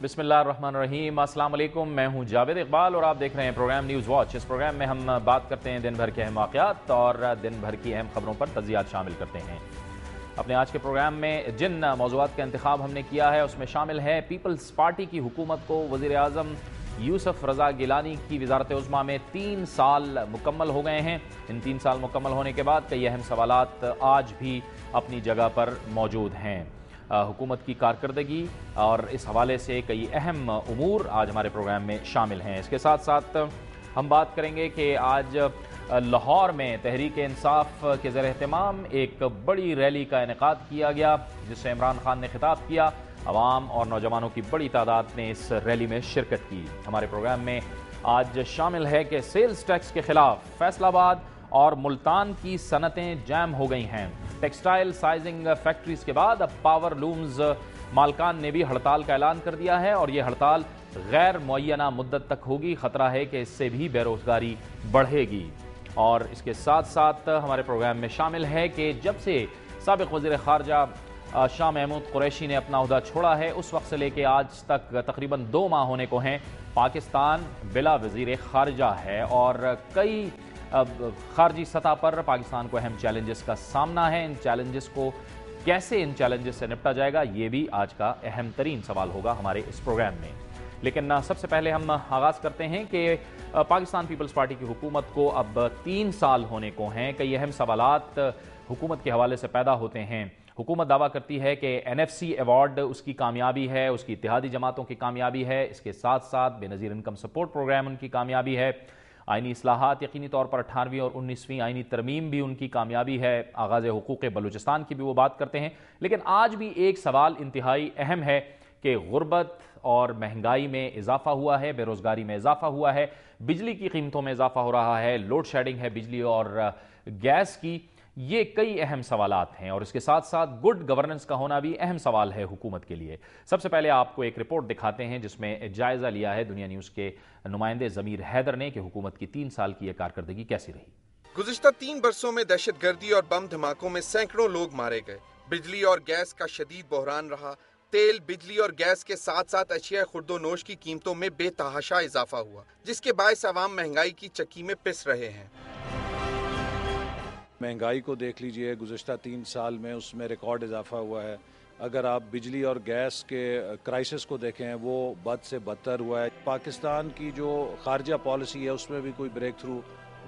बिस्मिल्लाहिर्रहमानिर्रहीम। अस्सलाम वालेकुम। मैं हूं जावेद इकबाल और आप देख रहे हैं प्रोग्राम न्यूज़ वॉच। इस प्रोग्राम में हम बात करते हैं दिन भर के अहम वाक़यात और दिन भर की अहम खबरों पर तज़ियात शामिल करते हैं। अपने आज के प्रोग्राम में जिन मौज़ूआत का इंतखाब हमने किया है उसमें शामिल है पीपल्स पार्टी की हुकूमत को वज़ीर आज़म यूसुफ रज़ा गिलानी की वज़ारत उज़्मा में 3 साल मुकम्मल हो गए हैं। इन 3 साल मुकम्मल होने के बाद कई अहम सवालात आज भी अपनी जगह पर मौजूद हैं। हुकूमत की कारकर्दगी और इस हवाले से कई अहम उमूर आज हमारे प्रोग्राम में शामिल हैं। इसके साथ साथ हम बात करेंगे कि आज लाहौर में तहरीक इंसाफ के ज़रिए एहतमाम एक बड़ी रैली का इनेकाद किया गया, जिससे इमरान खान ने खिताब किया। अवाम और नौजवानों की बड़ी तादाद ने इस रैली में शिरकत की। हमारे प्रोग्राम में आज शामिल है कि सेल्स टैक्स के खिलाफ फैसलाबाद और मुल्तान की सनतें जैम हो गई हैं। टेक्सटाइल साइजिंग फैक्ट्रीज के बाद अब पावर लूम्स मालकान ने भी हड़ताल का ऐलान कर दिया है और ये हड़ताल गैर मुअय्यना मुद्दत तक होगी। खतरा है कि इससे भी बेरोजगारी बढ़ेगी। और इसके साथ साथ हमारे प्रोग्राम में शामिल है कि जब से साबिक वज़ीर ख़ारजा शाह महमूद कुरैशी ने अपना ओहदा छोड़ा है उस वक्त से लेकर आज तक तकरीबन 2 माह होने को हैं, पाकिस्तान बिला वज़ीर ख़ारजा है और कई खारजी सतह पर पाकिस्तान को अहम चैलेंजेस का सामना है। इन चैलेंजेस को कैसे इन चैलेंजेस से निपटा जाएगा, ये भी आज का अहम तरीन सवाल होगा हमारे इस प्रोग्राम में। लेकिन सबसे पहले हम आगाज़ करते हैं कि पाकिस्तान पीपल्स पार्टी की हुकूमत को अब 3 साल होने को हैं। कई अहम सवालात हुकूमत के हवाले से पैदा होते हैं। हुकूमत दावा करती है कि NFC अवार्ड उसकी कामयाबी है, उसकी इत्तेहादी जमातों की कामयाबी है। इसके साथ साथ बेनज़ीर इनकम सपोर्ट प्रोग्राम उनकी कामयाबी है। आइनी इस्लाहात यकीनी तौर पर 18वीं और 19वीं आइनी तरमीम भी उनकी कामयाबी है। आगाज़ हुकूक़ बलूचिस्तान की भी वो बात करते हैं। लेकिन आज भी एक सवाल इंतहाई अहम है कि गुर्बत और महंगाई में इजाफा हुआ है, बेरोज़गारी में इजाफा हुआ है, बिजली की कीमतों में इजाफा हो रहा है, लोड शेडिंग है बिजली और गैस की। ये कई अहम सवालात हैं और इसके साथ साथ गुड गवर्नेंस का होना भी अहम सवाल है हुकूमत के लिए। सबसे पहले आपको एक रिपोर्ट दिखाते हैं जिसमें जायज़ा लिया है दुनिया न्यूज़ के नुमाइंदे ज़मीर हैदर ने कि हुकूमत की 3 साल की यह कारकर्दगी कैसी रही। गुज़िश्ता 3 बरसों में दहशतगर्दी और बम धमाकों में सैकड़ों लोग मारे गए। बिजली और गैस का शदीद बहरान रहा। तेल, बिजली और गैस के साथ साथ अशिया खुर्दोनोश की कीमतों में बेतहाशा इजाफा हुआ, जिसके बायस अवाम महंगाई की चक्की में पिस रहे हैं। महंगाई को देख लीजिए, गुज़िश्ता 3 साल में उसमें रिकॉर्ड इजाफा हुआ है। अगर आप बिजली और गैस के क्राइसिस को देखें, वो बद से बदतर हुआ है। पाकिस्तान की जो खारजा पॉलिसी है उसमें भी कोई ब्रेक थ्रू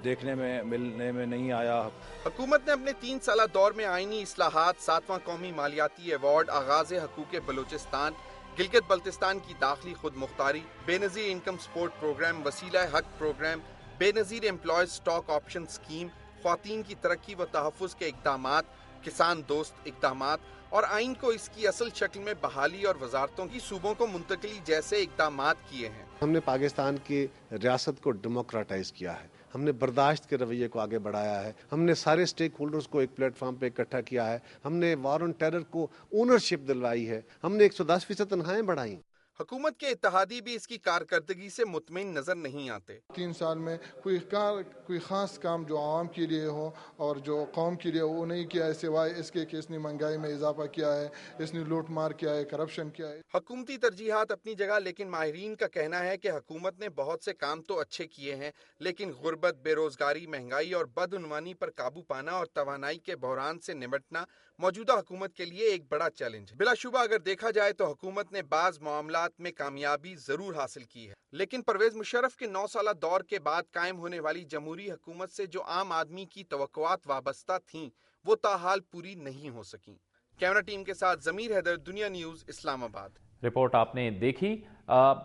देखने में मिलने में नहीं आया। हुकूमत ने अपने 3 साला दौर में आईनी इस्लाहात, 7वां कौमी मालियाती अवार्ड, आगाज़ हकूक़ बलूचिस्तान, गिलगित बल्तिस्तान की दाखिली खुद मुख्तारी, बेनज़ीर इनकम सपोर्ट प्रोग्राम, वसीला हक program, Benazir employees stock option scheme, ख्वातीन की तरक्की व तहफ़्फ़ुज़ के इक़दामात, किसान दोस्त इक़दामात और आइन को इसकी असल शक्ल में बहाली और वजारतों की सूबों को मुंतकली जैसे इक़दामात किए हैं। हमने पाकिस्तान की रियासत को डेमोक्रेटाइज किया है, हमने बर्दाश्त के रवैये को आगे बढ़ाया है, हमने सारे स्टेक होल्डर्स को एक प्लेटफॉर्म पे इकट्ठा किया है, हमने वार ऑन टेरर को ओनरशिप दिलवाई है, हमने 110% तनख्वाहें बढ़ाई। हुकूमत के इत्तेहादी भी इसकी कारकर्दगी से मुतमिन नजर नहीं आते। 3 साल में कोई खास काम जो आवाम के लिए हो और जो कौम के लिए वो नहीं किया है, सिवाय इसके कि इसने महंगाई में इजाफा किया है, इसने लूट मार किया है, करप्शन किया है। हुकूमती तरजीहात अपनी जगह, लेकिन माहिरीन का कहना है कि हुकूमत ने बहुत से काम तो अच्छे किए हैं, लेकिन गुर्बत, बेरोजगारी, महंगाई और बदउनवानी पर काबू पाना और तवानाई के बहरान से निपटना मौजूदा हुकूमत के लिए एक बड़ा चैलेंज है। बिलाशुबा अगर देखा जाए तो हुकूमत ने बाज मामलात में कामयाबी जरूर हासिल की है, लेकिन परवेज मुशर्रफ के 9 साला दौर के बाद कायम होने वाली जमहूरी हुकूमत से जो आम आदमी की तवक्कुआत वाबस्ता थीं, वो ताहाल पूरी नहीं हो सकी। कैमरा टीम के साथ ज़मीर हैदर, दुनिया न्यूज़, इस्लामाबाद। रिपोर्ट आपने देखी।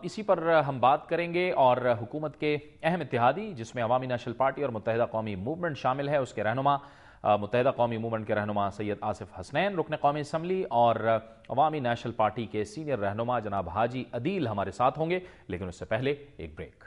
इसी पर हम बात करेंगे और हुकूमत के अहम इत्तेहादी जिसमें अवामी नेशनल पार्टी और मुत्तहिदा कौमी मूवमेंट शामिल है, उसके रहनुमा मुत्तहिदा कौमी मूवमेंट के रहनुमा सैयद आसिफ हसनैन रुकन कौमी असम्बली और अवामी नेशनल पार्टी के सीनियर रहनुमा जनाब हाजी अदील हमारे साथ होंगे। लेकिन उससे पहले एक ब्रेक।